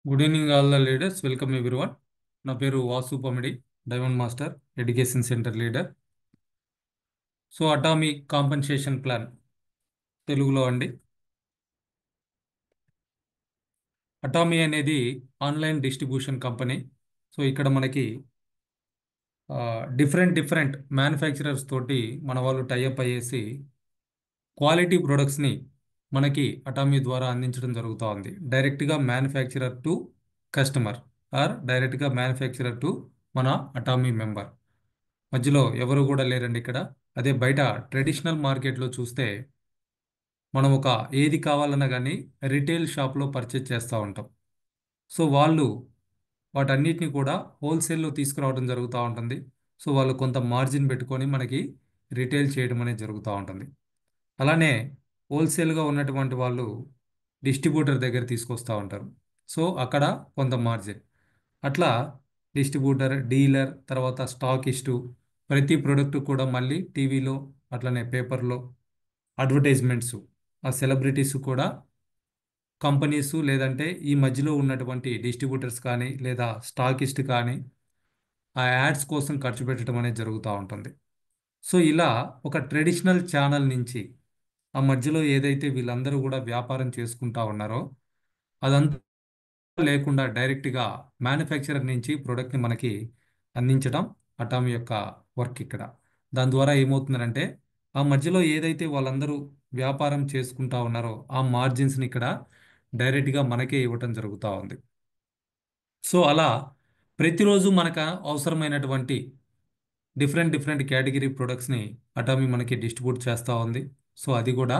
Good evening all the leaders, welcome everyone. నా పేరు Vasu Pamidi, diamond master, education centre leader. So atomic compensation plan తెలుగులో అండి. Atomy అనేది online distribution company. So ఇక్కడ మనకి డిఫరెంట్ డిఫరెంట్ మ్యానుఫ్యాక్చరర్స్ తోటి మన వాళ్ళు టైఅప్ అయ్యేసి క్వాలిటీ ప్రొడక్ట్స్ని మనకి అటామీ ద్వారా అందించడం జరుగుతూ ఉంది. డైరెక్ట్గా మ్యానుఫ్యాక్చరర్ టు కస్టమర్ ఆర్ డైరెక్ట్గా మ్యానుఫ్యాక్చరర్ టు మన అటామీ మెంబర్. మధ్యలో ఎవరు కూడా లేరండి ఇక్కడ. అదే బయట ట్రెడిషనల్ మార్కెట్లో చూస్తే మనం ఒక ఏది కావాలన్నా కానీ రిటైల్ షాప్లో పర్చేజ్ చేస్తూ ఉంటాం. సో వాళ్ళు వాటన్నిటిని కూడా హోల్సేల్లో తీసుకురావడం జరుగుతూ ఉంటుంది. సో వాళ్ళు కొంత మార్జిన్ పెట్టుకొని మనకి రిటైల్ చేయడం అనేది జరుగుతూ ఉంటుంది. అలానే హోల్సేల్గా ఉన్నటువంటి వాళ్ళు డిస్ట్రిబ్యూటర్ దగ్గర తీసుకొస్తూ ఉంటారు. సో అక్కడ కొంత మార్జిన్. అట్లా డిస్ట్రిబ్యూటర్, డీలర్, తర్వాత స్టాకిస్టు, ప్రతి ప్రోడక్ట్ కూడా మళ్ళీ టీవీలో అట్లనే పేపర్లో అడ్వర్టైజ్మెంట్స్, ఆ సెలబ్రిటీస్ కూడా కంపెనీసు లేదంటే ఈ మధ్యలో ఉన్నటువంటి డిస్ట్రిబ్యూటర్స్ కానీ లేదా స్టాకిస్ట్ కానీ ఆ యాడ్స్ కోసం ఖర్చు పెట్టడం అనేది జరుగుతూ ఉంటుంది. సో ఇలా ఒక ట్రెడిషనల్ ఛానల్ నుంచి ఆ మధ్యలో ఏదైతే వీళ్ళందరూ కూడా వ్యాపారం చేసుకుంటా ఉన్నారో అదంతా లేకుండా డైరెక్ట్గా మ్యానుఫ్యాక్చరర్ నుంచి ప్రోడక్ట్ని మనకి అందించడం అటామీ యొక్క వర్క్ ఇక్కడ. దాని ద్వారా ఏమవుతుందంటే ఆ మధ్యలో ఏదైతే వాళ్ళందరూ వ్యాపారం చేసుకుంటా ఉన్నారో ఆ మార్జిన్స్ని ఇక్కడ డైరెక్ట్గా మనకే ఇవ్వటం జరుగుతూ ఉంది. సో అలా ప్రతిరోజు మనకు అవసరమైనటువంటి డిఫరెంట్ డిఫరెంట్ కేటగిరీ ప్రొడక్ట్స్ని అటామీ మనకి డిస్ట్రిబ్యూట్ చేస్తూ ఉంది. సో అది కూడా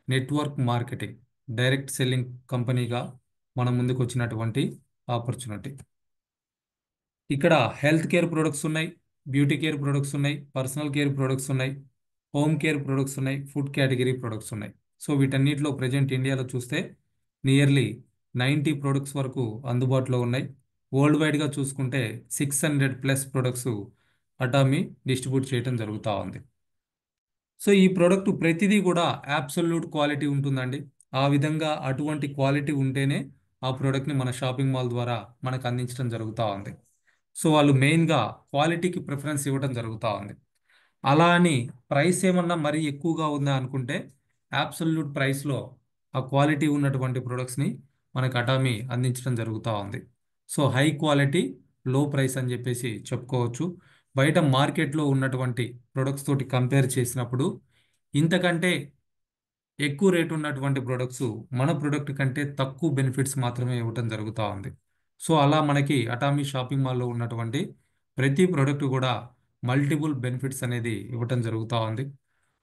నెట్వర్క్ మార్కెటింగ్, డైరెక్ట్ సెల్లింగ్ కంపెనీగా మన ముందుకు వచ్చినటువంటి ఆపర్చునిటీ. ఇక్కడ హెల్త్ కేర్ ప్రొడక్ట్స్ ఉన్నాయి, బ్యూటీ కేర్ ప్రొడక్ట్స్ ఉన్నాయి, పర్సనల్ కేర్ ప్రొడక్ట్స్ ఉన్నాయి, హోమ్ కేర్ ప్రొడక్ట్స్ ఉన్నాయి, ఫుడ్ కేటగిరీ ప్రొడక్ట్స్ ఉన్నాయి. సో వీటన్నిటిలో ప్రజెంట్ ఇండియాలో చూస్తే నియర్లీ 90 ప్రొడక్ట్స్ వరకు అందుబాటులో ఉన్నాయి. వరల్డ్ వైడ్గా చూసుకుంటే 600+ ప్రొడక్ట్స్ అటామీ డిస్ట్రిబ్యూట్ చేయడం జరుగుతూ ఉంది. సో ఈ ప్రోడక్ట్ ప్రతిదీ కూడా అబ్సల్యూట్ క్వాలిటీ ఉంటుందండి. ఆ విధంగా అటువంటి క్వాలిటీ ఉంటేనే ఆ ప్రోడక్ట్ని మన షాపింగ్ మాల్ ద్వారా మనకు అందించడం జరుగుతూ ఉంది. సో వాళ్ళు మెయిన్గా క్వాలిటీకి ప్రిఫరెన్స్ ఇవ్వడం జరుగుతూ ఉంది. అలా అని ప్రైస్ ఏమన్నా మరీ ఎక్కువగా ఉందా అనుకుంటే అబ్సల్యూట్ ప్రైస్లో ఆ క్వాలిటీ ఉన్నటువంటి ప్రొడక్ట్స్ని మనకు అటామీ అందించడం జరుగుతూ ఉంది. సో హై క్వాలిటీ లో ప్రైస్ అని చెప్పేసి చెప్పుకోవచ్చు. బయట మార్కెట్లో ఉన్నటువంటి ప్రొడక్ట్స్ తోటి కంపేర్ చేసినప్పుడు ఇంతకంటే ఎక్కువ రేటు ఉన్నటువంటి ప్రొడక్ట్స్ మన ప్రొడక్ట్ కంటే తక్కువ బెనిఫిట్స్ మాత్రమే ఇవ్వటం జరుగుతూ ఉంది. సో అలా మనకి అటామీ షాపింగ్ మాల్లో ఉన్నటువంటి ప్రతి ప్రోడక్ట్ కూడా మల్టిపుల్ బెనిఫిట్స్ అనేది ఇవ్వటం జరుగుతూ ఉంది.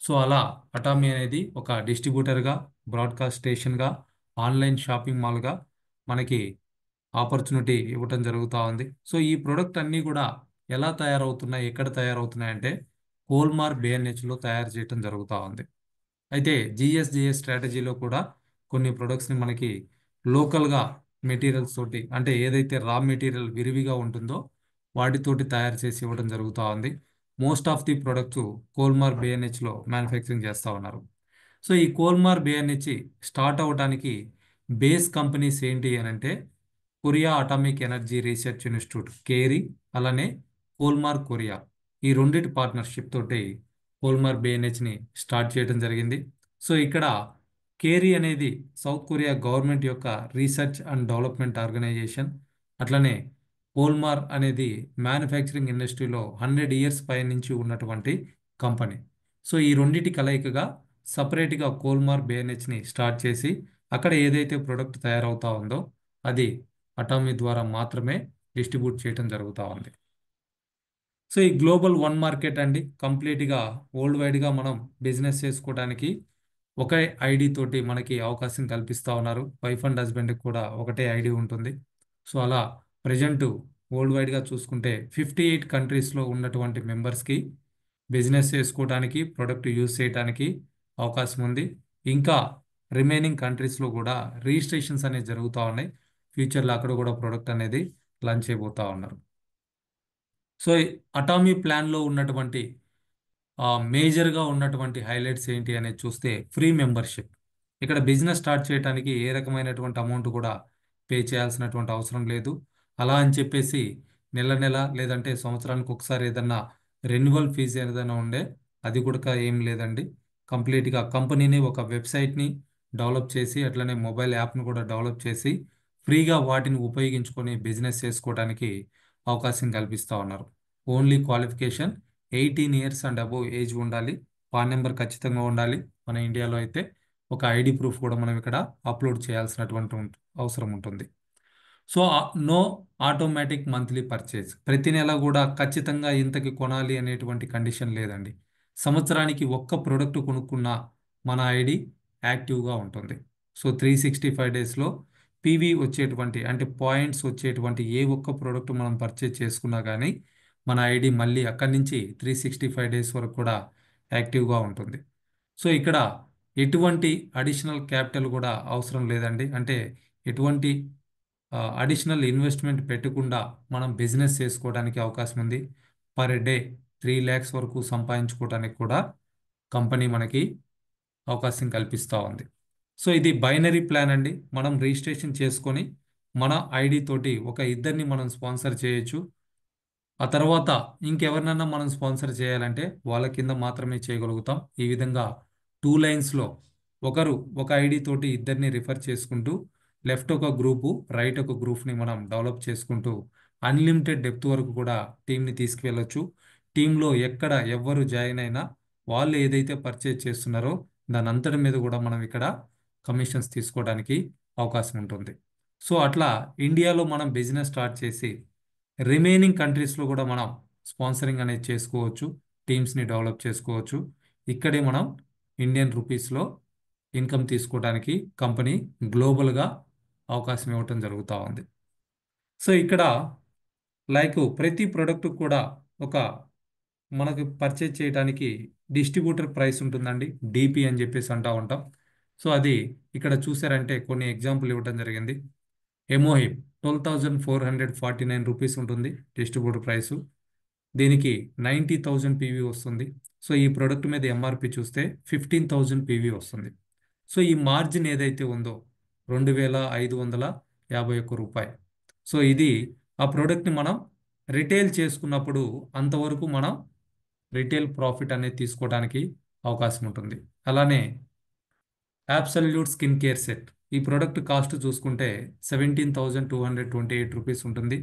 సో అలా అటామీ అనేది ఒక డిస్ట్రిబ్యూటర్గా, బ్రాడ్కాస్ట్ స్టేషన్గా, ఆన్లైన్ షాపింగ్ మాల్గా మనకి ఆపర్చునిటీ ఇవ్వటం జరుగుతూ ఉంది. సో ఈ ప్రోడక్ట్ అన్నీ కూడా ఎలా తయారవుతున్నాయి, ఎక్కడ తయారవుతున్నాయి అంటే కోల్మార్ బిఎన్హెచ్లో తయారు చేయటం జరుగుతూ ఉంది. అయితే జిఎస్జిఎస్ స్ట్రాటజీలో కూడా కొన్ని ప్రొడక్ట్స్ని మనకి లోకల్గా మెటీరియల్స్ తోటి, అంటే ఏదైతే రా మెటీరియల్ విరివిగా ఉంటుందో వాటితోటి తయారు చేసి ఇవ్వడం జరుగుతూ ఉంది. Most of the products Kolmar బిఎన్హెచ్లో మ్యానుఫ్యాక్చరింగ్ చేస్తూ ఉన్నారు. సో ఈ కోల్మార్ బిఎన్హెచ్ స్టార్ట్ అవ్వడానికి బేస్ కంపెనీస్ ఏంటి అని అంటే Korea Atomic Energy Research Institute KAERI, అలానే కోల్మార్ కొరియా, ఈ రెండింటి పార్ట్నర్షిప్ తోటి కోల్మార్ బిఎన్హెచ్ని స్టార్ట్ చేయడం జరిగింది. సో ఇక్కడ కేరీ అనేది సౌత్ కొరియా గవర్నమెంట్ యొక్క రీసెర్చ్ అండ్ డెవలప్మెంట్ ఆర్గనైజేషన్. అట్లనే కోల్మార్ అనేది మ్యానుఫ్యాక్చరింగ్ ఇండస్ట్రీలో 100 ఇయర్స్ పై నుంచి ఉన్నటువంటి కంపెనీ. సో ఈ రెండింటి కలయికగా సపరేట్గా కోల్మార్ బిఎన్హెచ్ని స్టార్ట్ చేసి అక్కడ ఏదైతే ప్రొడక్ట్ తయారవుతా ఉందో అది అటామీ ద్వారా మాత్రమే డిస్ట్రిబ్యూట్ చేయడం జరుగుతూ ఉంది. సో ఈ గ్లోబల్ వన్ మార్కెట్ అండి, కంప్లీట్గా వరల్డ్ వైడ్గా మనం బిజినెస్ చేసుకోవడానికి ఒకే ఐడి తోటి మనకి అవకాశం కల్పిస్తూ ఉన్నారు. వైఫ్ అండ్ హస్బెండ్కి కూడా ఒకటే ఐడి ఉంటుంది. సో అలా ప్రజెంట్ వరల్డ్ వైడ్గా చూసుకుంటే 58 కంట్రీస్లో ఉన్నటువంటి మెంబర్స్కి బిజినెస్ చేసుకోవడానికి, ప్రొడక్ట్ యూజ్ చేయడానికి అవకాశం ఉంది. ఇంకా రిమైనింగ్ కంట్రీస్లో కూడా రిజిస్ట్రేషన్స్ అనేవి జరుగుతూ ఉన్నాయి. ఫ్యూచర్లో అక్కడ కూడా ప్రోడక్ట్ అనేది లాంచ్ చేయబోతా ఉన్నారు. సో ఈ అటామీ ప్లాన్లో ఉన్నటువంటి మేజర్గా ఉన్నటువంటి హైలైట్స్ ఏంటి అనేది చూస్తే ఫ్రీ మెంబర్షిప్. ఇక్కడ బిజినెస్ స్టార్ట్ చేయడానికి ఏ రకమైనటువంటి అమౌంట్ కూడా పే చేయాల్సినటువంటి అవసరం లేదు. అలా అని చెప్పేసి నెల నెల లేదంటే సంవత్సరానికి ఒకసారి ఏదన్నా రెన్యువల్ ఫీజు ఏదైనా ఉండే అది కూడా ఏం లేదండి. కంప్లీట్గా కంపెనీని ఒక వెబ్సైట్ని డెవలప్ చేసి అట్లనే మొబైల్ యాప్ను కూడా డెవలప్ చేసి ఫ్రీగా వాటిని ఉపయోగించుకొని బిజినెస్ చేసుకోవడానికి అవకాశం కల్పిస్తూ ఉన్నారు. Only qualification 18 years and above age ఉండాలి. పాన్ నెంబర్ ఖచ్చితంగా ఉండాలి. మన ఇండియాలో అయితే ఒక ఐడి ప్రూఫ్ కూడా మనం ఇక్కడ అప్లోడ్ చేయాల్సినటువంటి అవసరం ఉంటుంది. So no automatic monthly purchase, ప్రతి నెల కూడా ఖచ్చితంగా ఇంతకి కొనాలి అనేటువంటి కండిషన్ లేదండి. సంవత్సరానికి ఒక్క ప్రోడక్ట్ కొనుక్కున్నా మన ఐడి యాక్టివ్గా ఉంటుంది. సో 365 డేస్లో పీవీ వచ్చేటువంటి అంటే పాయింట్స్ వచ్చేటువంటి ఏ ఒక్క ప్రోడక్ట్ మనం పర్చేజ్ చేసుకున్నా కానీ మన ఐడి మళ్ళీ అక్కడి నుంచి 365 డేస్ వరకు కూడా యాక్టివ్గా ఉంటుంది. సో ఇక్కడ ఎటువంటి అడిషనల్ క్యాపిటల్ కూడా అవసరం లేదండి. అంటే ఎటువంటి అడిషనల్ ఇన్వెస్ట్మెంట్ పెట్టకుండా మనం బిజినెస్ చేసుకోవడానికి అవకాశం ఉంది. పర్ డే 3 lakhs వరకు సంపాదించుకోవడానికి కూడా కంపెనీ మనకి అవకాశం కల్పిస్తూ ఉంది. సో ఇది బైనరీ ప్లాన్ అండి. మనం రిజిస్ట్రేషన్ చేసుకొని మన ఐడి తోటి ఒక ఇద్దరిని మనం స్పాన్సర్ చేయొచ్చు. ఆ తర్వాత ఇంకెవరినన్నా మనం స్పాన్సర్ చేయాలంటే వాళ్ళ కింద మాత్రమే చేయగలుగుతాం. ఈ విధంగా 2 లైన్స్లో ఒకరు ఒక ఐడి తోటి ఇద్దరిని రిఫర్ చేసుకుంటూ లెఫ్ట్ ఒక గ్రూపు రైట్ ఒక గ్రూప్ని మనం డెవలప్ చేసుకుంటూ అన్లిమిటెడ్ డెప్త్ వరకు కూడా టీంని తీసుకువెళ్ళొచ్చు. టీంలో ఎక్కడ ఎవ్వరు జాయిన్ అయినా వాళ్ళు ఏదైతే పర్చేజ్ చేస్తున్నారో దాని అంతటి మీద కూడా మనం ఇక్కడ కమిషన్స్ తీసుకోవడానికి అవకాశం ఉంటుంది. సో అట్లా ఇండియాలో మనం బిజినెస్ స్టార్ట్ చేసి రిమైనింగ్ కంట్రీస్లో కూడా మనం స్పాన్సరింగ్ అనేది చేసుకోవచ్చు. టీమ్స్ని డెవలప్ చేసుకోవచ్చు. ఇక్కడే మనం ఇండియన్ రూపీస్లో ఇన్కమ్ తీసుకోవడానికి కంపెనీ గ్లోబల్గా అవకాశం ఇవ్వటం జరుగుతూ ఉంది. సో ఇక్కడ ప్రతి ప్రోడక్ట్ కూడా ఒక మనకు పర్చేజ్ చేయడానికి డిస్ట్రిబ్యూటర్ ప్రైస్ ఉంటుందండి. డిపి అని చెప్పేసి అంటూ ఉంటాం. సో అది ఇక్కడ చూసారంటే కొన్ని ఎగ్జాంపుల్ ఇవ్వటం జరిగింది. ఎమోహిప్ 12,449 రూపీస్ ఉంటుంది డిస్ట్రిబ్యూటర్ ప్రైసు. దీనికి 90,000 పీవీ వస్తుంది. సో ఈ ప్రోడక్ట్ మీద ఎంఆర్పి చూస్తే 15,000 పీవీ వస్తుంది. సో ఈ మార్జిన్ ఏదైతే ఉందో 2,551 రూపాయలు. సో ఇది ఆ ప్రోడక్ట్ని మనం రిటైల్ చేసుకున్నప్పుడు అంతవరకు మనం రిటైల్ ప్రాఫిట్ అనేది తీసుకోవడానికి అవకాశం ఉంటుంది. అలానే అబ్సల్యూట్ స్కిన్ కేర్ సెట్ ఈ ప్రోడక్ట్ కాస్ట్ చూసుకుంటే 17,228 రూపీస్ ఉంటుంది.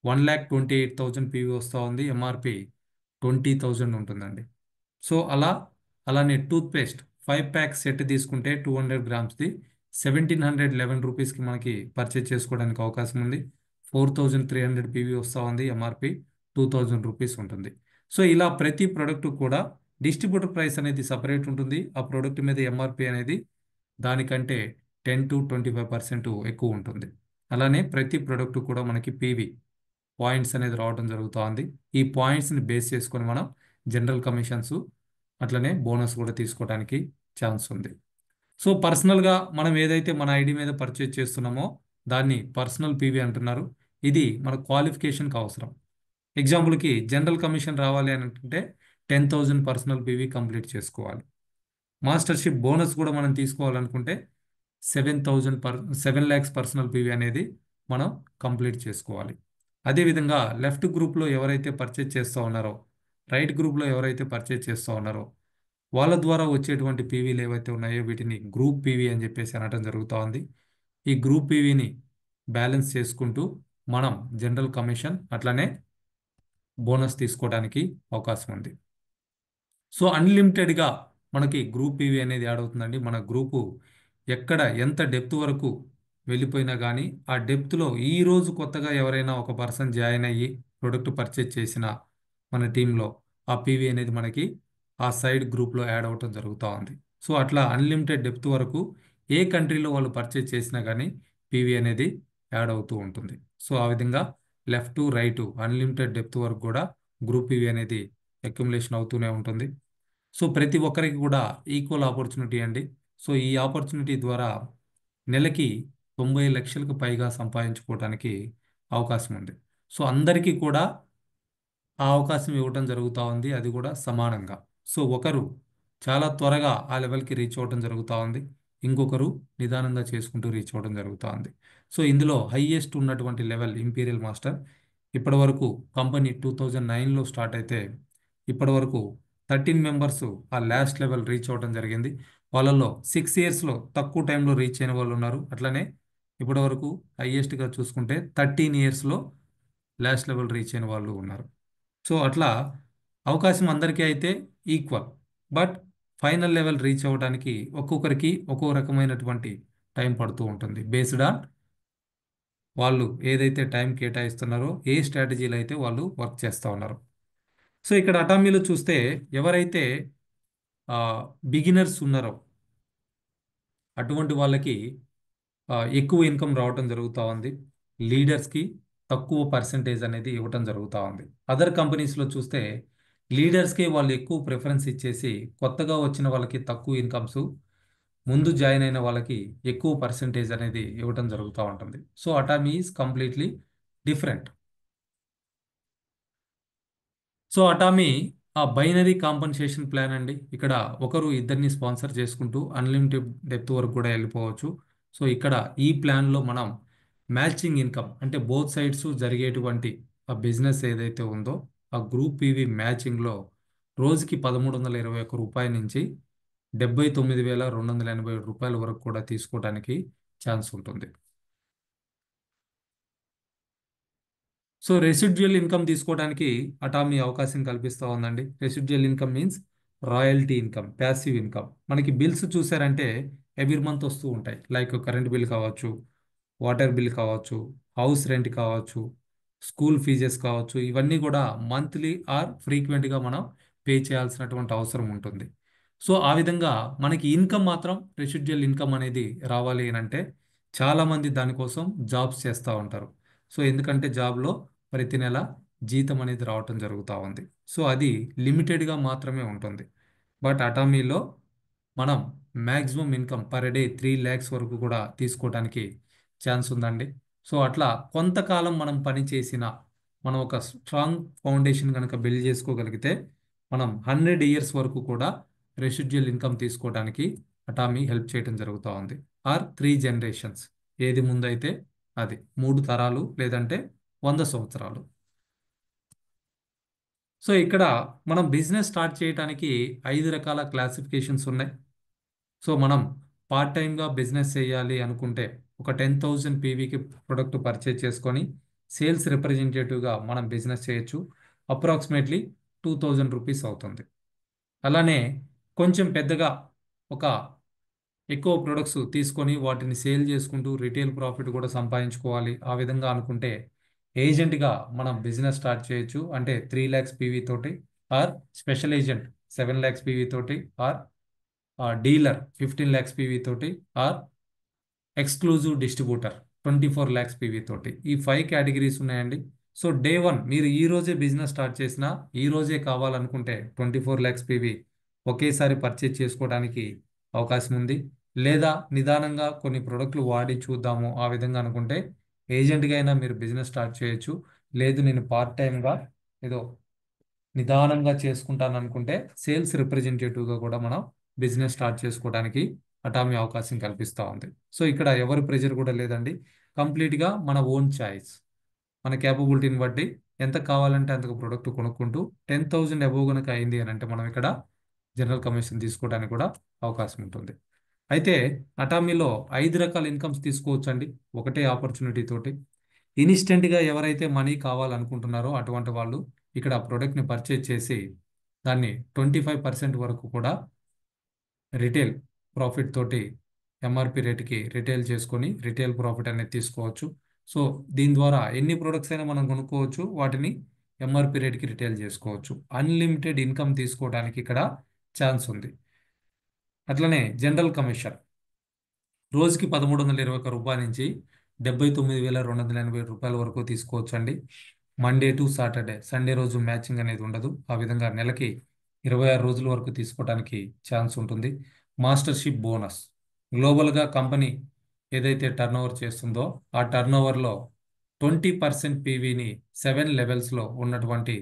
1,28,000 పీవీ వస్తూ ఉంది. ఎంఆర్పి 20,000 ఉంటుందండి. సో అలానే టూత్పేస్ట్ 5 ప్యాక్ సెట్ తీసుకుంటే 200 గ్రామ్స్ది 1,711 రూపీస్కి మనకి పర్చేజ్ చేసుకోవడానికి అవకాశం ఉంది. 4,300 పీవీ వస్తూ ఉంది. ఎంఆర్పి 2,000 రూపీస్ ఉంటుంది. సో ఇలా ప్రతి ప్రోడక్ట్ కూడా డిస్ట్రిబ్యూటర్ ప్రైస్ అనేది సపరేట్ ఉంటుంది. ఆ ప్రోడక్ట్ మీద ఎంఆర్పి అనేది దానికంటే 10 to 25% ఎక్కువ ఉంటుంది. అలానే ప్రతి ప్రోడక్ట్ కూడా మనకి పీవీ పాయింట్స్ అనేది రావడం జరుగుతుంది. ఈ పాయింట్స్ని బేస్ చేసుకొని మనం జనరల్ కమిషన్స్ అట్లనే బోనస్ కూడా తీసుకోవడానికి ఛాన్స్ ఉంది. సో పర్సనల్గా మనం ఏదైతే మన ఐడి మీద పర్చేజ్ చేస్తున్నామో దాన్ని పర్సనల్ పీవీ అంటున్నారు. ఇది మన క్వాలిఫికేషన్కి అవసరం. ఎగ్జాంపుల్కి జనరల్ కమిషన్ రావాలి అని అంటే 10,000 పర్సనల్ పీవీ కంప్లీట్ చేసుకోవాలి. మాస్టర్షిప్ బోనస్ కూడా మనం తీసుకోవాలనుకుంటే 7 lakhs పర్సనల్ పీవీ అనేది మనం కంప్లీట్ చేసుకోవాలి. అదేవిధంగా లెఫ్ట్ గ్రూప్లో ఎవరైతే పర్చేజ్ చేస్తూ ఉన్నారో రైట్ గ్రూప్లో ఎవరైతే పర్చేజ్ చేస్తూ ఉన్నారో వాళ్ళ ద్వారా వచ్చేటువంటి పీవీలు ఏవైతే ఉన్నాయో వీటిని గ్రూప్ పీవీ అని చెప్పేసి అనడం జరుగుతూ ఉంది. ఈ గ్రూప్ పీవీని బ్యాలెన్స్ చేసుకుంటూ మనం జనరల్ కమిషన్ అట్లనే బోనస్ తీసుకోవడానికి అవకాశం ఉంది. సో అన్లిమిటెడ్గా మనకి గ్రూప్ పీవీ అనేది యాడ్ అవుతుందండి. మన గ్రూపు ఎక్కడ ఎంత డెప్త్ వరకు వెళ్ళిపోయినా కానీ ఆ డెప్త్లో ఈరోజు కొత్తగా ఎవరైనా ఒక పర్సన్ జాయిన్ అయ్యి ప్రొడక్ట్ పర్చేజ్ చేసిన మన టీంలో ఆ పీవీ అనేది మనకి ఆ సైడ్ గ్రూప్లో యాడ్ అవ్వటం జరుగుతూ ఉంది. సో అట్లా అన్లిమిటెడ్ డెప్త్ వరకు ఏ కంట్రీలో వాళ్ళు పర్చేజ్ చేసినా కానీ పీవీ అనేది యాడ్ అవుతూ ఉంటుంది. సో ఆ విధంగా left to right unlimited depth వరకు కూడా గ్రూప్ పీవీ అనేది అక్యుములేషన్ అవుతూనే ఉంటుంది. సో ప్రతి ఒక్కరికి కూడా ఈక్వల్ ఆపర్చునిటీ అండి. సో ఈ ఆపర్చునిటీ ద్వారా నెలకి 90 లక్షలకు పైగా సంపాదించుకోవడానికి అవకాశం ఉంది. సో అందరికీ కూడా ఆ అవకాశం ఇవ్వడం జరుగుతూ ఉంది. అది కూడా సమానంగా. సో ఒకరు చాలా త్వరగా ఆ లెవెల్కి రీచ్ అవ్వడం జరుగుతూ ఉంది. ఇంకొకరు నిదానంగా చేసుకుంటూ రీచ్ అవ్వడం జరుగుతుంది. సో ఇందులో హైయెస్ట్ ఉన్నటువంటి లెవెల్ ఇంపీరియల్ మాస్టర్ ఇప్పటి వరకు కంపెనీ 2009లో స్టార్ట్ అయితే ఇప్పటి వరకు 13 మెంబర్స్ ఆ లాస్ట్ లెవెల్ రీచ్ అవ్వడం జరిగింది. వాళ్ళల్లో 6 ఇయర్స్లో తక్కువ టైంలో రీచ్ అయిన వాళ్ళు ఉన్నారు. అట్లనే ఇప్పటి వరకు హైయెస్ట్గా చూసుకుంటే 13 ఇయర్స్లో లాస్ట్ లెవెల్ రీచ్ అయిన వాళ్ళు ఉన్నారు. సో అట్లా అవకాశం అందరికీ అయితే equal. But final level reach అవ్వడానికి ఒక్కొక్కరికి ఒక్కో రకమైనటువంటి టైం పడుతూ ఉంటుంది. బేస్డ్ ఆన్ వాళ్ళు ఏదైతే టైం కేటాయిస్తున్నారో ఏ స్ట్రాటజీలు అయితే వాళ్ళు వర్క్ చేస్తూ ఉన్నారు. సో ఇక్కడ అటామీలో చూస్తే ఎవరైతే బిగినర్స్ ఉన్నారో అటువంటి వాళ్ళకి ఎక్కువ ఇన్కమ్ రావటం జరుగుతూ ఉంది. లీడర్స్కి తక్కువ పర్సంటేజ్ అనేది ఇవ్వటం జరుగుతూ ఉంది. అదర్ కంపెనీస్లో చూస్తే లీడర్స్కే వాళ్ళు ఎక్కువ ప్రిఫరెన్స్ ఇచ్చేసి కొత్తగా వచ్చిన వాళ్ళకి తక్కువ ఇన్కమ్స్, ముందు జాయిన్ అయిన వాళ్ళకి ఎక్కువ పర్సంటేజ్ అనేది ఇవ్వటం జరుగుతూ ఉంటుంది. So Atomy is completely different. So Atomy ఆ బైనరీ కాంపన్సేషన్ ప్లాన్ అండి. ఇక్కడ ఒకరు ఇద్దరిని స్పాన్సర్ చేసుకుంటూ అన్లిమిటెడ్ డెప్త్ వరకు కూడా వెళ్ళిపోవచ్చు. సో ఇక్కడ ఈ ప్లాన్లో మనం మ్యాచింగ్ ఇన్కమ్ అంటే బోత్ సైడ్స్ జరిగేటువంటి ఆ బిజినెస్ ఏదైతే ఉందో ఆ గ్రూప్ పీవీ మ్యాచింగ్లో రోజుకి 1321 రూపాయల నుంచి 79,287 రూపాయల వరకు కూడా తీసుకోవడానికి ఛాన్స్ ఉంటుంది. సో రెసిడ్యువల్ ఇన్కమ్ తీసుకోవడానికి అటామీ అవకాశం కల్పిస్తూ ఉందండి. Residual income means royalty income, passive income. మనకి బిల్స్ చూసారంటే ఎవ్రీ మంత్ వస్తూ ఉంటాయి. లైక్ కరెంట్ బిల్ కావచ్చు, వాటర్ బిల్ కావచ్చు, హౌస్ రెంట్ కావచ్చు, స్కూల్ ఫీజెస్ కావచ్చు. ఇవన్నీ కూడా మంత్లీ ఆర్ ఫ్రీక్వెంట్గా మనం పే చేయాల్సినటువంటి అవసరం ఉంటుంది. సో ఆ విధంగా మనకి ఇన్కమ్ మాత్రం రెసిడ్యువల్ ఇన్కమ్ అనేది రావాలి అని అంటే చాలామంది దానికోసం జాబ్స్ చేస్తూ ఉంటారు. సో ఎందుకంటే జాబ్లో ప్రతి నెల జీతం అనేది రావటం జరుగుతూ ఉంది. సో అది లిమిటెడ్గా మాత్రమే ఉంటుంది. బట్ అటామీలో మనం maximum income per day 3 lakhs వరకు కూడా తీసుకోవడానికి ఛాన్స్ ఉందండి. సో అట్లా కొంతకాలం మనం పని చేసిన మనం ఒక స్ట్రాంగ్ ఫౌండేషన్ కనుక బిల్డ్ చేసుకోగలిగితే మనం 100 years వరకు కూడా రెసిడ్యువల్ ఇన్కమ్ తీసుకోవడానికి అటామీ హెల్ప్ చేయడం జరుగుతూ ఉంది. ఆర్ 3 generations, ఏది ముందైతే అది 3 తరాలు లేదంటే 100 సంవత్సరాలు. సో ఇక్కడ మనం బిజినెస్ స్టార్ట్ చేయడానికి 5 రకాల క్లాసిఫికేషన్స్ ఉన్నాయి. సో మనం పార్ట్ టైంగా బిజినెస్ చేయాలి అనుకుంటే ఒక 10,000 పీవీకి ప్రొడక్ట్ పర్చేజ్ చేసుకొని సేల్స్ రిప్రజెంటేటివ్గా మనం బిజినెస్ చేయొచ్చు. అప్రాక్సిమేట్లీ 2,000 రూపీస్ అవుతుంది. అలానే కొంచెం పెద్దగా ఒక ఎక్కువ ప్రొడక్ట్స్ తీసుకొని వాటిని సేల్ చేసుకుంటూ రిటైల్ ప్రాఫిట్ కూడా సంపాదించుకోవాలి ఆ విధంగా అనుకుంటే ఏజెంట్గా మనం బిజినెస్ స్టార్ట్ చేయొచ్చు. అంటే 3 lakhs పీవీ తోటి, or special agent 7 lakhs PV తోటి, ఆర్ డీలర్ 15 lakhs పీవీ తోటి, or exclusive distributor 24 lakhs PV తోటి. ఈ 5 కేటగిరీస్ ఉన్నాయండి. సో డే 1 మీరు ఈ రోజే బిజినెస్ స్టార్ట్ చేసినా ఈ రోజే కావాలనుకుంటే 24 lakhs పీవీ ఒకేసారి పర్చేజ్ చేసుకోవడానికి అవకాశం ఉంది. లేదా నిదానంగా కొన్ని ప్రొడక్ట్లు వాడి చూద్దాము ఆ విధంగా అనుకుంటే ఏజెంట్గా అయినా మీరు బిజినెస్ స్టార్ట్ చేయొచ్చు. లేదు నేను పార్ట్ టైంగా ఏదో నిదానంగా చేసుకుంటాను అనుకుంటే సేల్స్ రిప్రజెంటేటివ్గా కూడా మనం బిజినెస్ స్టార్ట్ చేసుకోవడానికి అటామీ అవకాశం కల్పిస్తూ ఉంది. సో ఇక్కడ ఎవరి ప్రెజర్ కూడా లేదండి. కంప్లీట్గా మన ఓన్ చాయిస్, మన క్యాపబిలిటీని బట్టి ఎంత కావాలంటే అంతకు ప్రొడక్ట్ కొనుక్కుంటూ 10,000 అబోవ్ కనుక అయింది అని అంటే మనం ఇక్కడ జనరల్ కమిషన్ తీసుకోవడానికి కూడా అవకాశం ఉంటుంది. అయితే అటామీలో 5 రకాల ఇన్కమ్స్ తీసుకోవచ్చండి ఒకటే ఆపర్చునిటీ తోటి. ఇన్స్టెంట్గా ఎవరైతే మనీ కావాలనుకుంటున్నారో అటువంటి వాళ్ళు ఇక్కడ ప్రోడక్ట్ని పర్చేజ్ చేసి దాన్ని 25% వరకు కూడా రిటైల్ ప్రాఫిట్ తోటి ఎంఆర్పి రేటుకి రిటైల్ చేసుకొని రిటైల్ ప్రాఫిట్ అనేది తీసుకోవచ్చు. సో దీని ద్వారా ఎన్ని ప్రొడక్ట్స్ అయినా మనం కొనుక్కోవచ్చు, వాటిని ఎంఆర్పి రేట్కి రిటైల్ చేసుకోవచ్చు. అన్లిమిటెడ్ ఇన్కమ్ తీసుకోవడానికి ఇక్కడ ఛాన్స్ ఉంది. అట్లనే జనరల్ కమిషన్ రోజుకి 1,321 రూపాయల నుంచి 79,287 రూపాయల వరకు తీసుకోవచ్చు అండి. మండే టు సాటర్డే, సండే రోజు మ్యాచింగ్ అనేది ఉండదు. ఆ విధంగా నెలకి 26 రోజుల వరకు తీసుకోవడానికి ఛాన్స్ ఉంటుంది. మాస్టర్షిప్ బోనస్ గ్లోబల్గా కంపెనీ ఏదైతే టర్న్ ఓవర్ చేస్తుందో ఆ టర్న్ ఓవర్లో 20% పీవీని 7 లెవెల్స్లో ఉన్నటువంటి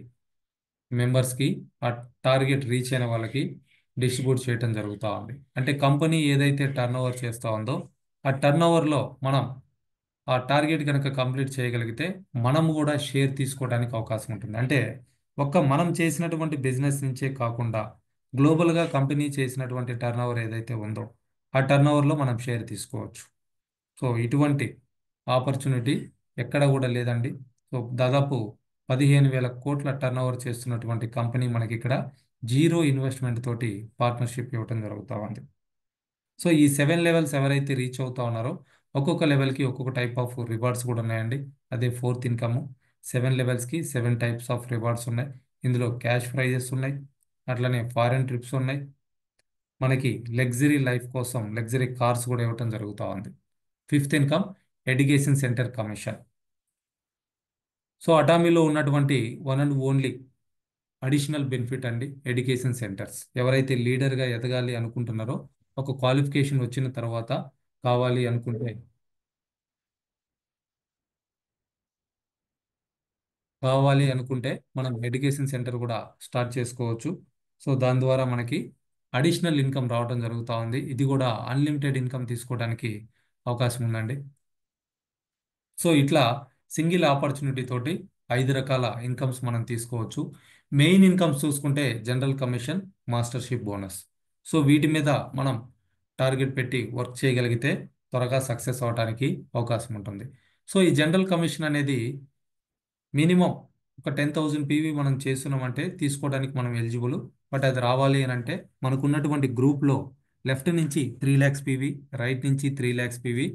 మెంబర్స్కి, ఆ టార్గెట్ రీచ్ అయిన వాళ్ళకి డిస్ట్రిబ్యూట్ చేయటం జరుగుతూ ఉంది. అంటే కంపెనీ ఏదైతే టర్న్ ఓవర్ చేస్తూ ఉందో ఆ టర్న్ ఓవర్లో మనం ఆ టార్గెట్ కనుక కంప్లీట్ చేయగలిగితే మనం కూడా షేర్ తీసుకోవడానికి అవకాశం ఉంటుంది. అంటే ఒక్క మనం చేసినటువంటి బిజినెస్ నుంచే కాకుండా గ్లోబల్గా కంపెనీ చేసినటువంటి టర్న్ ఓవర్ ఏదైతే ఉందో ఆ టర్న్ ఓవర్లో మనం షేర్ తీసుకోవచ్చు. సో ఇటువంటి ఆపర్చునిటీ ఎక్కడ కూడా లేదండి. సో దాదాపు 15,000 కోట్ల టర్న్ ఓవర్ చేస్తున్నటువంటి కంపెనీ మనకి ఇక్కడ జీరో ఇన్వెస్ట్మెంట్ తోటి పార్ట్నర్షిప్ ఇవ్వడం జరుగుతూ ఉంది. సో ఈ 7 లెవెల్స్ ఎవరైతే రీచ్ అవుతా ఉన్నారో ఒక్కొక్క లెవెల్కి ఒక్కొక్క టైప్ ఆఫ్ రివార్డ్స్ కూడా ఉన్నాయండి. అదే fourth income 7 లెవెల్స్కి 7 types of rewards ఉన్నాయి. ఇందులో క్యాష్ ప్రైజెస్ ఉన్నాయి, అట్లనే ఫారెన్ ట్రిప్స్ ఉన్నాయి, మనకి లగ్జరీ లైఫ్ కోసం లగ్జరీ కార్స్ కూడా ఇవ్వటం జరుగుతూ ఉంది. Fifth income education centre commission. So అటామీలో ఉన్నటువంటి one and only additional benefit అండి ఎడ్యుకేషన్ సెంటర్స్. ఎవరైతే లీడర్గా ఎదగాలి అనుకుంటున్నారో ఒక క్వాలిఫికేషన్ వచ్చిన తర్వాత కావాలి అనుకుంటే మనం ఎడ్యుకేషన్ సెంటర్ కూడా స్టార్ట్ చేసుకోవచ్చు. సో దాని ద్వారా మనకి అడిషనల్ ఇన్కమ్ రావడం జరుగుతూ ఉంది. ఇది కూడా అన్లిమిటెడ్ ఇన్కమ్ తీసుకోవడానికి అవకాశం ఉందండి. సో ఇట్లా సింగిల్ ఆపర్చునిటీ తోటి 5 రకాల ఇన్కమ్స్ మనం తీసుకోవచ్చు. మెయిన్ ఇన్కమ్స్ చూసుకుంటే జనరల్ కమిషన్, మాస్టర్షిప్ బోనస్. సో వీటి మీద మనం టార్గెట్ పెట్టి వర్క్ చేయగలిగితే త్వరగా సక్సెస్ అవడానికి అవకాశం ఉంటుంది. సో ఈ జనరల్ కమిషన్ అనేది మినిమం ఒక 10,000 పీవీ మనం చేస్తున్నామంటే తీసుకోవడానికి మనం ఎలిజిబుల్. బట్ అది రావాలి అని అంటే మనకున్నటువంటి గ్రూప్లో లెఫ్ట్ నుంచి 3 lakhs పీవీ, రైట్ నుంచి 3 lakhs పీవీ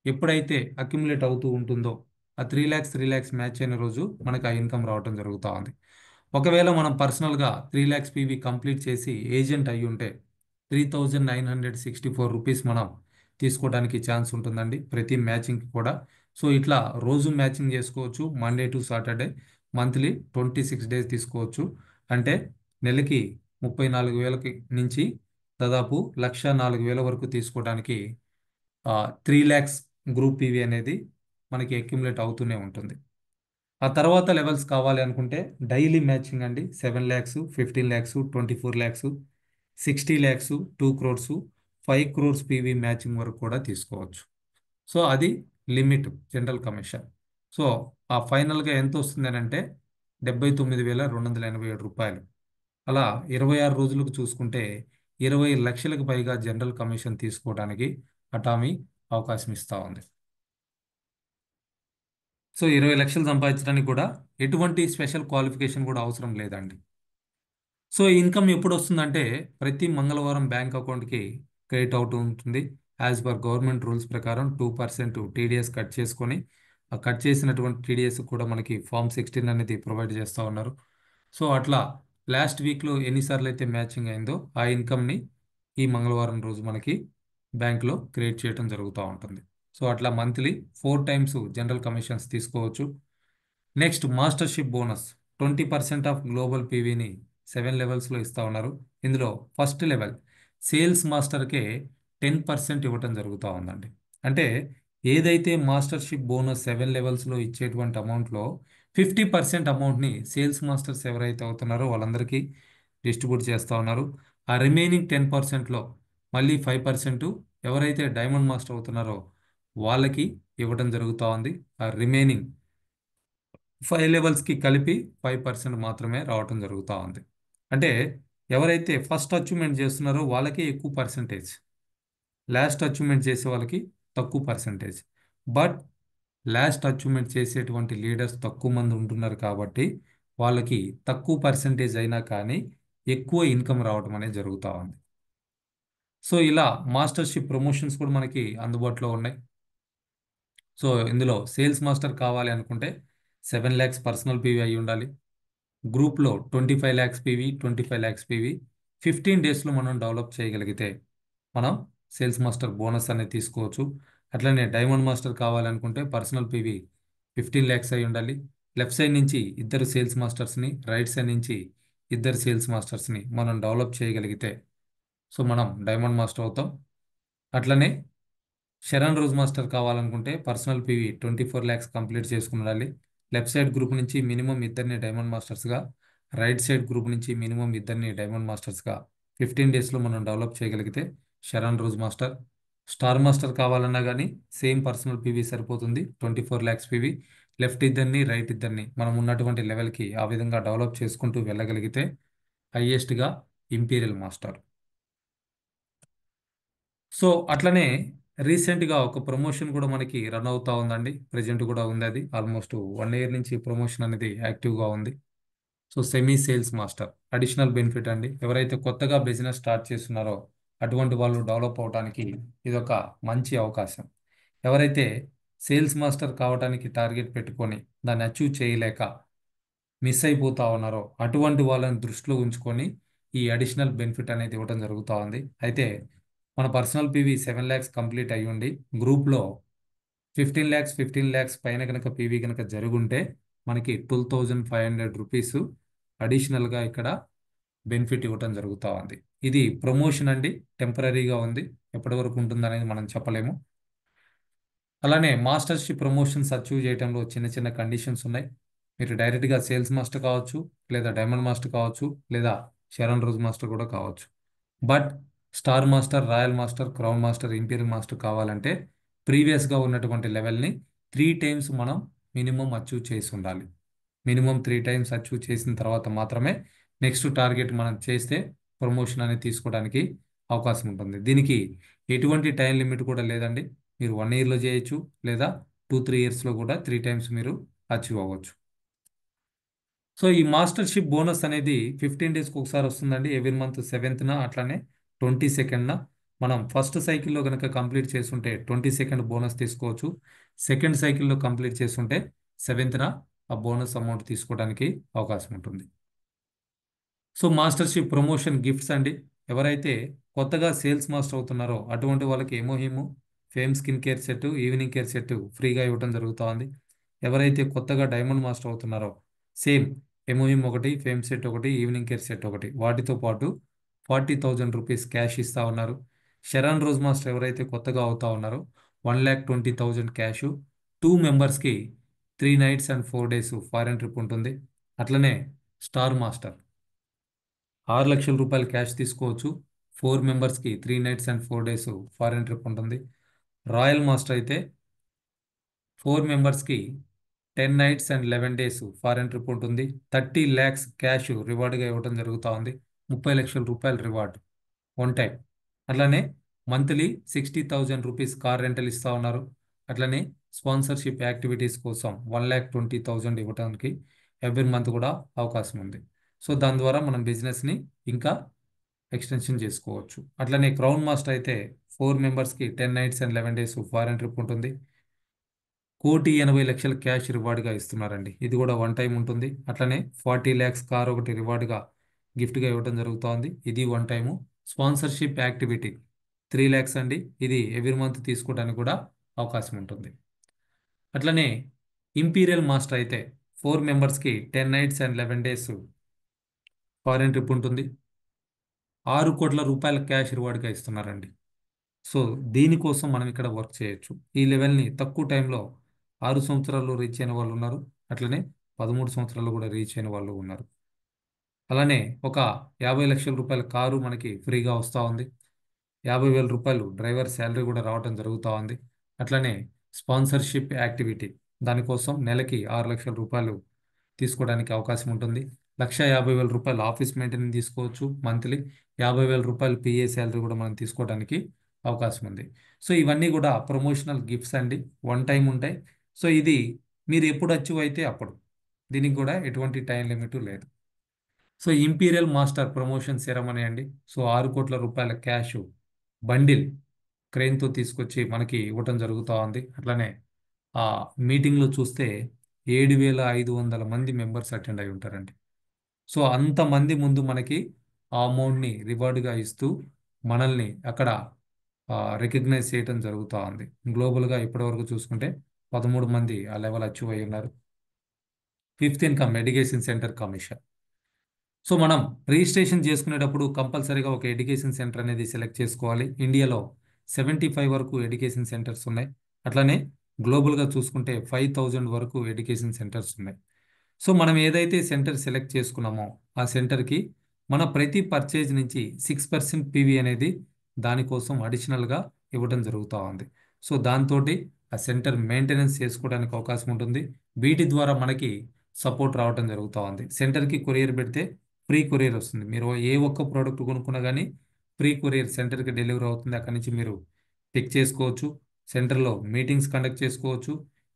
ఎప్పుడైతే అక్యుములేట్ అవుతూ ఉంటుందో ఆ 3 lakhs మ్యాచ్ అయిన రోజు మనకు ఆ ఇన్కమ్ రావడం జరుగుతూ ఉంది. ఒకవేళ మనం పర్సనల్గా 3 lakhs పీవీ కంప్లీట్ చేసి ఏజెంట్ అయ్యి ఉంటే 3,964 రూపీస్ మనం తీసుకోవడానికి ఛాన్స్ ఉంటుందండి ప్రతి మ్యాచింగ్ కూడా. సో ఇట్లా రోజు మ్యాచింగ్ చేసుకోవచ్చు. Monday to Saturday monthly 26 days తీసుకోవచ్చు. అంటే నెలకి 34,000 నుంచి దాదాపు 1,04,000 వరకు తీసుకోవడానికి 3 lakhs గ్రూప్ పీవీ అనేది మనకి అక్యుములేట్ అవుతూనే ఉంటుంది. ఆ తర్వాత లెవెల్స్ కావాలి అనుకుంటే డైలీ మ్యాచింగ్ అండి. 7 lakhs, 15 lakhs, 24 lakhs, 60 lakhs, 2 crores, 5 crores PV matching వరకు కూడా తీసుకోవచ్చు. సో అది లిమిట్ జనరల్ కమిషన్. సో ఆ ఫైనల్గా ఎంత వస్తుంది అని అంటే 79,287 రూపాయలు. అలా 26 రోజులకు చూసుకుంటే 20 లక్షలకు పైగా జనరల్ కమిషన్ తీసుకోవడానికి అటామీ అవకాశం ఇస్తూ ఉంది. సో 20 లక్షలు సంపాదించడానికి కూడా ఎటువంటి స్పెషల్ క్వాలిఫికేషన్ కూడా అవసరం లేదండి. సో ఈ ఇన్కమ్ ఎప్పుడు వస్తుందంటే ప్రతి మంగళవారం బ్యాంక్ అకౌంట్కి క్రెడిట్ అవుతూ ఉంటుంది. యాజ్ పర్ గవర్నమెంట్ రూల్స్ ప్రకారం 2% టీడీఎస్ కట్ చేసుకొని ఆ కట్ చేసినటువంటి టీడీఎస్ కూడా మనకి ఫామ్ 16 అనేది ప్రొవైడ్ చేస్తూ ఉన్నారు. సో అట్లా లాస్ట్ వీక్లో ఎన్నిసార్లు అయితే మ్యాచింగ్ అయిందో ఆ ఇన్కమ్ని ఈ మంగళవారం రోజు మనకి బ్యాంక్లో క్రియేట్ చేయడం జరుగుతూ ఉంటుంది. సో అట్లా మంత్లీ 4 times జనరల్ కమిషన్స్ తీసుకోవచ్చు. నెక్స్ట్ మాస్టర్షిప్ బోనస్ 20% ఆఫ్ గ్లోబల్ పీవీని 7 లెవెల్స్లో ఇస్తూ ఉన్నారు. ఇందులో ఫస్ట్ లెవెల్ సేల్స్ మాస్టర్కే 10% ఇవ్వటం జరుగుతూ ఉందండి. అంటే ఏదైతే మాస్టర్షిప్ బోనస్ 7 లెవెల్స్లో ఇచ్చేటువంటి అమౌంట్లో 50% అమౌంట్ని సేల్స్ మాస్టర్స్ ఎవరైతే అవుతున్నారో వాళ్ళందరికీ డిస్ట్రిబ్యూట్ చేస్తూ ఉన్నారు. ఆ రిమైనింగ్ 10%లో మళ్ళీ 5% ఎవరైతే డైమండ్ మాస్టర్ అవుతున్నారో వాళ్ళకి ఇవ్వడం జరుగుతూ ఉంది. ఆ రిమైనింగ్ 5 లెవెల్స్కి కలిపి 5% మాత్రమే రావటం జరుగుతూ ఉంది. అంటే ఎవరైతే ఫస్ట్ అచీవ్మెంట్ చేస్తున్నారో వాళ్ళకే ఎక్కువ పర్సంటేజ్, లాస్ట్ అచీవ్మెంట్ చేసే వాళ్ళకి తక్కువ పర్సంటేజ్. బట్ లాస్ట్ అచీవ్మెంట్ చేసేటువంటి లీడర్స్ తక్కువ మంది ఉంటున్నారు కాబట్టి వాళ్ళకి తక్కువ పర్సంటేజ్ అయినా కానీ ఎక్కువ ఇన్కమ్ రావడం అనేది జరుగుతూ ఉంది. సో ఇలా మాస్టర్షిప్ ప్రమోషన్స్ కూడా మనకి అందుబాటులో ఉన్నాయి. సో ఇందులో సేల్స్ మాస్టర్ కావాలి అనుకుంటే 7 lakhs పర్సనల్ పీవీ అయి ఉండాలి. గ్రూప్లో 25 lakhs పీవీ, 25 lakhs పీవీ 15 డేస్లో మనం డెవలప్ చేయగలిగితే మనం సేల్స్ మాస్టర్ బోనస్ అనేది తీసుకోవచ్చు. అట్లనే డైమండ్ మాస్టర్ కావాలనుకుంటే పర్సనల్ పీవీ 15 lakhs అయి ఉండాలి. లెఫ్ట్ సైడ్ నుంచి ఇద్దరు సేల్స్ మాస్టర్స్ని, రైట్ సైడ్ నుంచి ఇద్దరు సేల్స్ మాస్టర్స్ని మనం డెవలప్ చేయగలిగితే సో మనం డైమండ్ మాస్టర్ అవుతాం. అట్లనే శరణ్ రోజ్ మాస్టర్ కావాలనుకుంటే పర్సనల్ పీవీ 24 lakhs కంప్లీట్ చేసుకుని ఉండాలి. లెఫ్ట్ సైడ్ గ్రూప్ నుంచి మినిమం ఇద్దరిని డైమండ్ మాస్టర్స్గా, రైట్ సైడ్ గ్రూప్ నుంచి మినిమం ఇద్దరిని డైమండ్ మాస్టర్స్గా 15 డేస్లో మనం డెవలప్ చేయగలిగితే Sharan rose master. Star master కావాలన్నా కానీ సేమ్ పర్సనల్ పీవీ సరిపోతుంది, 24 lakhs పీవీ. లెఫ్ట్ ఇద్దరిని రైట్ ఇద్దరిని మనం ఉన్నటువంటి లెవెల్కి ఆ విధంగా డెవలప్ చేసుకుంటూ వెళ్ళగలిగితే హైయెస్ట్గా ఇంపీరియల్ మాస్టర్. సో అట్లనే రీసెంట్గా ఒక ప్రమోషన్ కూడా మనకి రన్ అవుతా ఉందండి. ప్రజెంట్ కూడా ఉంది, అది ఆల్మోస్ట్ 1 year నుంచి ప్రమోషన్ అనేది యాక్టివ్గా ఉంది. So semi sales master additional benefit అండి. ఎవరైతే కొత్తగా బిజినెస్ స్టార్ట్ చేస్తున్నారో అటువంటి వాళ్ళు డెవలప్ అవడానికి ఇది ఒక మంచి అవకాశం. ఎవరైతే సేల్స్ మాస్టర్ కావడానికి టార్గెట్ పెట్టుకొని దాన్ని అచీవ్ చేయలేక మిస్ అయిపోతా ఉన్నారో అటువంటి వాళ్ళని దృష్టిలో ఉంచుకొని ఈ అడిషనల్ బెనిఫిట్ అనేది ఇవ్వడం జరుగుతూ ఉంది. అయితే మన పర్సనల్ పీవీ 7 lakhs కంప్లీట్ అయ్యి ఉండి గ్రూప్లో 15 lakhs పైన కనుక పీవీ కనుక జరుగుంటే మనకి 12,500 రూపీస్ అడిషనల్గా ఇక్కడ బెనిఫిట్ ఇవ్వటం జరుగుతూ ఉంది. ఇది ప్రమోషన్ అండి, టెంపరీగా ఉంది, ఎప్పటి వరకు ఉంటుందనేది మనం చెప్పలేము. అలానే మాస్టర్షిప్ ప్రమోషన్స్ అచీవ్ చేయడంలో చిన్న చిన్న కండిషన్స్ ఉన్నాయి. మీరు డైరెక్ట్గా సేల్స్ మాస్టర్ కావచ్చు, లేదా డైమండ్ మాస్టర్ కావచ్చు, లేదా షరణ్ రోజ్ మాస్టర్ కూడా కావచ్చు. But star master, royal master, crown master, imperial master కావాలంటే ప్రీవియస్గా ఉన్నటువంటి లెవెల్ని 3 times మనం మినిమం అచీవ్ చేసి ఉండాలి. మినిమం 3 times అచీవ్ చేసిన తర్వాత మాత్రమే నెక్స్ట్ టార్గెట్ మనం చేస్తే ప్రమోషన్ అనేది తీసుకోవడానికి అవకాశం ఉంటుంది. దీనికి ఎటువంటి టైం లిమిట్ కూడా లేదండి. మీరు 1 yearలో చేయొచ్చు, లేదా 2-3 yearsలో కూడా 3 times మీరు అచీవ్ అవ్వచ్చు. సో ఈ మాస్టర్షిప్ బోనస్ అనేది 15 డేస్కి ఒకసారి వస్తుందండి. ఎవ్రీ మంత్ 7th అట్లానే 22nd మనం ఫస్ట్ సైకిల్లో కనుక కంప్లీట్ చేస్తుంటే 22nd బోనస్ తీసుకోవచ్చు. సెకండ్ సైకిల్లో కంప్లీట్ చేస్తుంటే 7th ఆ బోనస్ అమౌంట్ తీసుకోవడానికి అవకాశం ఉంటుంది. సో మాస్టర్షిప్ ప్రమోషన్ గిఫ్ట్స్ అండి. ఎవరైతే కొత్తగా సేల్స్ మాస్టర్ అవుతున్నారో అటువంటి వాళ్ళకి Hemohim fame skin care set, evening care set ఫ్రీగా ఇవ్వడం జరుగుతోంది. ఎవరైతే కొత్తగా డైమండ్ మాస్టర్ అవుతున్నారో సేమ్ ఎమోహిమ్ ఒకటి, ఫేమ్ సెట్ ఒకటి, ఈవినింగ్ కేర్ సెట్ ఒకటి, వాటితో పాటు 40,000 రూపీస్ క్యాష్ ఇస్తా ఉన్నారు. షరణ్ రోజ్ మాస్టర్ ఎవరైతే కొత్తగా అవుతా ఉన్నారో 1,20,000 క్యాష్, 2 మెంబర్స్కి 3 nights and 4 days foreign trip ఉంటుంది. అట్లనే స్టార్ మాస్టర్ 6 లక్షల రూపాయలు క్యాష్ తీసుకోవచ్చు. 4 మెంబర్స్కి 3 nights and 4 days foreign trip ఉంటుంది. రాయల్ మాస్టర్ అయితే 4 మెంబర్స్కి 10 nights and 11 days foreign trip ఉంటుంది. 30 lakhs క్యాష్ రివార్డ్గా ఇవ్వడం జరుగుతూ ఉంది. 30 లక్షల రూపాయలు రివార్డ్ 1 time. అట్లనే మంత్లీ 60,000 రూపీస్ కార్ రెంటల్ ఇస్తూ ఉన్నారు. అట్లనే స్పాన్సర్షిప్ యాక్టివిటీస్ కోసం 1,20,000 ఇవ్వడానికి ఎవ్రీ మంత్ కూడా అవకాశం ఉంది. సో దాని ద్వారా మనం బిజినెస్ని ఇంకా ఎక్స్టెన్షన్ చేసుకోవచ్చు. అట్లనే క్రౌన్ మాస్టర్ అయితే 4 మెంబర్స్కి 10 nights and 11 days foreign trip ఉంటుంది. 1,80,00,000 క్యాష్ రివార్డ్గా ఇస్తున్నారండి. ఇది కూడా 1 time ఉంటుంది. అట్లనే 40 lakhs కార్ ఒకటి రివార్డ్గా గిఫ్ట్గా ఇవ్వడం జరుగుతోంది. ఇది 1 time. స్పాన్సర్షిప్ యాక్టివిటీ 3 lakhs అండి. ఇది ఎవ్రీ మంత్ తీసుకోవడానికి కూడా అవకాశం ఉంటుంది. అట్లనే ఇంపీరియల్ మాస్టర్ అయితే 4 మెంబర్స్కి 10 nights and 11 days foreign trip ఉంటుంది. 6 కోట్ల రూపాయల క్యాష్ రివార్డ్గా ఇస్తున్నారండి. సో దీనికోసం మనం ఇక్కడ వర్క్ చేయొచ్చు. ఈ లెవెల్ని తక్కువ టైంలో 6 సంవత్సరాల్లో రీచ్ అయిన వాళ్ళు ఉన్నారు. అట్లనే 13 సంవత్సరాల్లో కూడా రీచ్ అయిన వాళ్ళు ఉన్నారు. అలానే ఒక 50 లక్షల రూపాయల కారు మనకి ఫ్రీగా వస్తూ ఉంది. 50,000 రూపాయలు డ్రైవర్ శాలరీ కూడా రావడం జరుగుతూ ఉంది. అట్లనే స్పాన్సర్షిప్ యాక్టివిటీ దానికోసం నెలకి 6 లక్షల రూపాయలు తీసుకోవడానికి అవకాశం ఉంటుంది. 1,50,000 రూపాయలు ఆఫీస్ మెయింటెనెన్స్ తీసుకోవచ్చు మంత్లీ. 50,000 రూపాయలు పిఏ శాలరీ కూడా మనం తీసుకోవడానికి అవకాశం ఉంది. సో ఇవన్నీ కూడా ప్రమోషనల్ గిఫ్ట్స్ అండి, 1 time ఉంటాయి. సో ఇది మీరు ఎప్పుడు అచీవ్ అయితే అప్పుడు, దీనికి కూడా ఎటువంటి టైం లిమిట్ లేదు. So imperial master promotion ceremony అండి. సో 6 కోట్ల రూపాయల క్యాష్ బండిల్ క్రెయిన్తో తీసుకొచ్చి మనకి ఇవ్వటం జరుగుతూ ఉంది. అట్లనే ఆ మీటింగ్లో చూస్తే 7,500 మంది మెంబర్స్ అటెండ్ అయి ఉంటారండి. సో అంతమంది ముందు మనకి ఆ అమౌంట్ని రివార్డ్గా ఇస్తూ మనల్ని అక్కడ రికగ్నైజ్ చేయడం జరుగుతూ ఉంది. గ్లోబల్గా ఇప్పటివరకు చూసుకుంటే 13 మంది ఆ లెవెల్ అచీవ్ అయి ఉన్నారు. 5th income education centre commission. So మనం రిజిస్ట్రేషన్ చేసుకునేటప్పుడు కంపల్సరీగా ఒక ఎడ్యుకేషన్ సెంటర్ అనేది సెలెక్ట్ చేసుకోవాలి. ఇండియాలో 75 వరకు ఎడ్యుకేషన్ సెంటర్స్ ఉన్నాయి. అట్లనే గ్లోబల్గా చూసుకుంటే 5,000 వరకు ఎడ్యుకేషన్ సెంటర్స్ ఉన్నాయి. సో మనం ఏదైతే సెంటర్ సెలెక్ట్ చేసుకున్నామో ఆ సెంటర్కి మన ప్రతి పర్చేజ్ నుంచి 6% పీవీ అనేది దానికోసం అడిషనల్గా ఇవ్వడం జరుగుతూ ఉంది. సో దాంతో ఆ సెంటర్ మెయింటెనెన్స్ చేసుకోవడానికి అవకాశం ఉంటుంది. వీటి ద్వారా మనకి సపోర్ట్ రావడం జరుగుతూ ఉంది. సెంటర్కి కొరియర్ పెడితే ఫ్రీ కొరియర్ వస్తుంది. మీరు ఏ ఒక్క ప్రోడక్ట్ కొనుక్కున్నా కానీ ఫ్రీ కొరియర్ సెంటర్కి డెలివరీ అవుతుంది. అక్కడి నుంచి మీరు పిక్ చేసుకోవచ్చు. సెంటర్లో మీటింగ్స్ కండక్ట్ చేసుకోవచ్చు.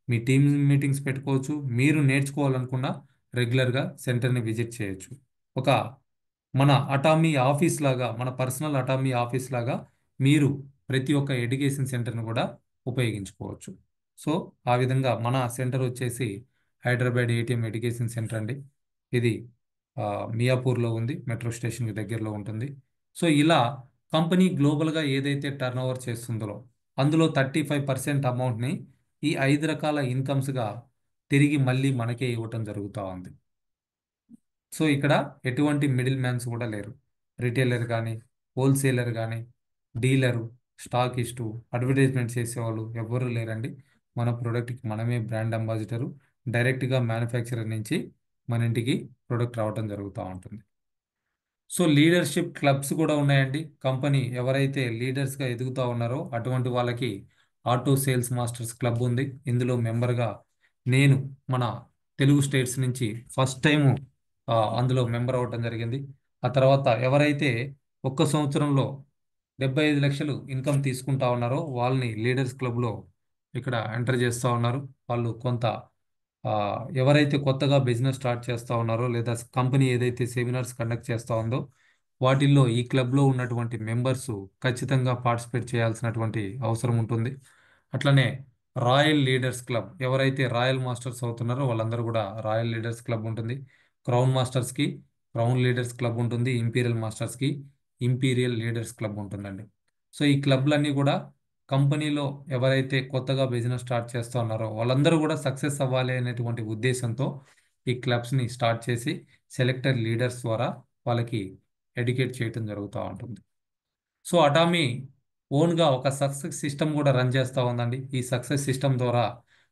మీ టీమ్ మీటింగ్స్ పెట్టుకోవచ్చు. మీరు నేర్చుకోవాలనుకున్న రెగ్యులర్గా సెంటర్ని విజిట్ చేయొచ్చు. ఒక మన అటామీ ఆఫీస్ లాగా, మన పర్సనల్ అటామీ ఆఫీస్ లాగా మీరు ప్రతి ఒక్క ఎడ్యుకేషన్ సెంటర్ని కూడా ఉపయోగించుకోవచ్చు. సో ఆ విధంగా మన సెంటర్ వచ్చేసి హైదరాబాద్ ఏటీఎం ఎడ్యుకేషన్ సెంటర్ అండి. ఇది ఆ, మియాపూర్లో ఉంది. మెట్రో స్టేషన్కి దగ్గరలో ఉంటుంది. సో ఇలా కంపెనీ గ్లోబల్గా ఏదైతే టర్న్ ఓవర్ చేస్తుందో అందులో 35% అమౌంట్ని ఈ 5 రకాల ఇన్కమ్స్గా తిరిగి మళ్ళీ మనకే ఇవ్వటం జరుగుతూ ఉంది. సో ఇక్కడ ఎటువంటి మిడిల్ మ్యాన్స్ కూడా లేరు. రిటైలర్ కానీ, హోల్సేలర్ కానీ, డీలరు, స్టాకిస్టు, అడ్వర్టైజ్మెంట్ చేసేవాళ్ళు ఎవ్వరూ లేరండి. మన ప్రోడక్ట్కి మనమే బ్రాండ్ అంబాసిడరు. డైరెక్ట్గా మ్యానుఫ్యాక్చరర్ నుంచి మన ఇంటికి ప్రోడక్ట్ రావడం జరుగుతూ ఉంటుంది. సో లీడర్షిప్ క్లబ్స్ కూడా ఉన్నాయండి. కంపెనీ ఎవరైతే లీడర్స్గా ఎదుగుతూ ఉన్నారో అటువంటి వాళ్ళకి ఆటో సేల్స్ మాస్టర్స్ క్లబ్ ఉంది. ఇందులో మెంబర్గా నేను మన తెలుగు స్టేట్స్ నుంచి ఫస్ట్ టైము అందులో మెంబర్ అవ్వటం జరిగింది. ఆ తర్వాత ఎవరైతే ఒక్క సంవత్సరంలో 75 లక్షలు ఇన్కమ్ తీసుకుంటా ఉన్నారో వాళ్ళని లీడర్స్ క్లబ్లో ఇక్కడ ఎంటర్ చేస్తూ ఉన్నారు. వాళ్ళు కొంత ఆ, ఎవరైతే కొత్తగా బిజినెస్ స్టార్ట్ చేస్తూ ఉన్నారో లేదా కంపెనీ ఏదైతే సెమినార్స్ కండక్ట్ చేస్తూ ఉందో వాటిల్లో ఈ క్లబ్లో ఉన్నటువంటి మెంబర్స్ ఖచ్చితంగా పార్టిసిపేట్ చేయాల్సినటువంటి అవసరం ఉంటుంది. అట్లనే రాయల్ లీడర్స్ క్లబ్, ఎవరైతే రాయల్ మాస్టర్స్ అవుతున్నారో వాళ్ళందరూ కూడా రాయల్ లీడర్స్ క్లబ్ ఉంటుంది. క్రౌన్ మాస్టర్స్కి క్రౌన్ లీడర్స్ క్లబ్ ఉంటుంది. ఇంపీరియల్ మాస్టర్స్కి ఇంపీరియల్ లీడర్స్ క్లబ్ ఉంటుందండి. సో ఈ క్లబ్లన్నీ కూడా కంపెనీలో ఎవరైతే కొత్తగా బిజినెస్ స్టార్ట్ చేస్తూ ఉన్నారో వాళ్ళందరూ కూడా సక్సెస్ అవ్వాలి అనేటువంటి ఉద్దేశంతో ఈ క్లబ్స్ని స్టార్ట్ చేసి సెలెక్టెడ్ లీడర్స్ ద్వారా వాళ్ళకి ఎడ్యుకేట్ చేయటం జరుగుతూ ఉంటుంది. సో అటామీ ఓన్గా ఒక సక్సెస్ సిస్టమ్ కూడా రన్ చేస్తూ ఉందండి. ఈ సక్సెస్ సిస్టమ్ ద్వారా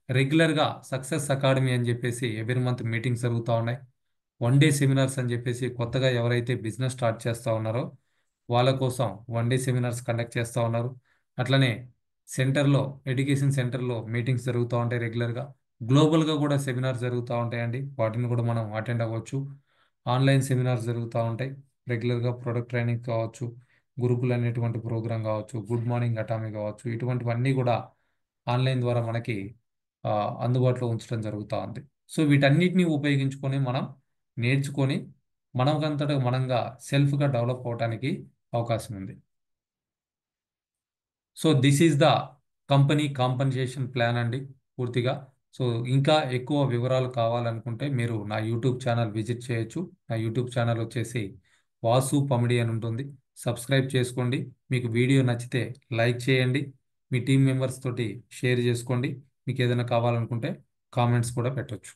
రెగ్యులర్గా సక్సెస్ అకాడమీ అని చెప్పేసి ఎవ్రీ మంత్ మీటింగ్స్ జరుగుతూ ఉన్నాయి. 1 డే సెమినార్స్ అని చెప్పేసి కొత్తగా ఎవరైతే బిజినెస్ స్టార్ట్ చేస్తూ ఉన్నారో వాళ్ళ కోసం 1 డే సెమినార్స్ కండక్ట్ చేస్తూ ఉన్నారు. అట్లనే సెంటర్లో, ఎడ్యుకేషన్ సెంటర్లో మీటింగ్స్ జరుగుతూ ఉంటాయి రెగ్యులర్గా. గ్లోబల్గా కూడా సెమినార్స్ జరుగుతూ ఉంటాయండి. వాటిని కూడా మనం అటెండ్ అవ్వచ్చు. ఆన్లైన్ సెమినార్స్ జరుగుతూ ఉంటాయి. రెగ్యులర్గా ప్రొడక్ట్ ట్రైనింగ్ కావచ్చు, గురుకుల్ అనేటువంటి ప్రోగ్రామ్ కావచ్చు, గుడ్ మార్నింగ్ అటామీ కావచ్చు, ఇటువంటివన్నీ కూడా ఆన్లైన్ ద్వారా మనకి ఆ, అందుబాటులో ఉంచడం జరుగుతూ ఉంది. సో వీటన్నిటిని ఉపయోగించుకొని మనం నేర్చుకొని మనకంతటా మనంగా సెల్ఫ్గా డెవలప్ అవడానికి అవకాశం ఉంది. So this is the company compensation plan అండి పూర్తిగా. సో ఇంకా ఎక్కువ వివరాలు కావాలనుకుంటే మీరు నా యూట్యూబ్ ఛానల్ విజిట్ చేయొచ్చు. నా యూట్యూబ్ ఛానల్ వచ్చేసి వాసు పమిడి అని ఉంటుంది. సబ్స్క్రైబ్ చేసుకోండి. మీకు వీడియో నచ్చితే లైక్ చేయండి. మీ టీం మెంబర్స్ తోటి షేర్ చేసుకోండి. మీకు ఏదైనా కావాలనుకుంటే కామెంట్స్ కూడా పెట్టొచ్చు.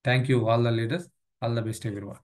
Thank you all the leaders. All the best everyone.